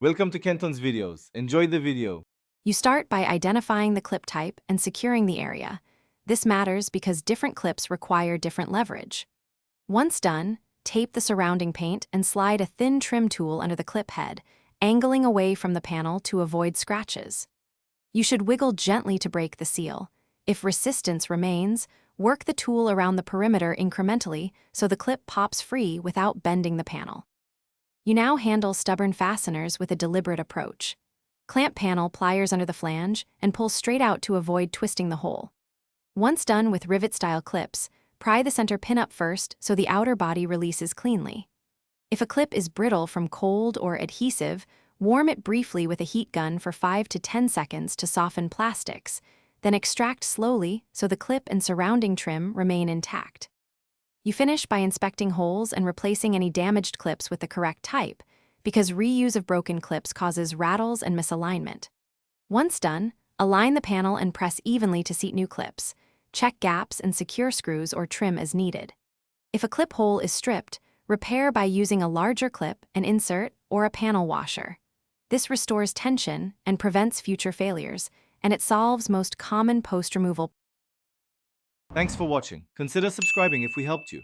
Welcome to Kenton's videos. Enjoy the video. You start by identifying the clip type and securing the area. This matters because different clips require different leverage. Once done, tape the surrounding paint and slide a thin trim tool under the clip head, angling away from the panel to avoid scratches. You should wiggle gently to break the seal. If resistance remains, work the tool around the perimeter incrementally so the clip pops free without bending the panel. You now handle stubborn fasteners with a deliberate approach. Clamp panel pliers under the flange and pull straight out to avoid twisting the hole. Once done with rivet-style clips, pry the center pin up first so the outer body releases cleanly. If a clip is brittle from cold or adhesive, warm it briefly with a heat gun for 5 to 10 seconds to soften plastics, then extract slowly so the clip and surrounding trim remain intact. You finish by inspecting holes and replacing any damaged clips with the correct type, because reuse of broken clips causes rattles and misalignment. Once done, align the panel and press evenly to seat new clips. Check gaps and secure screws or trim as needed. If a clip hole is stripped, repair by using a larger clip, an insert, or a panel washer. This restores tension and prevents future failures, and it solves most common post-removal. Thanks for watching. Consider subscribing if we helped you.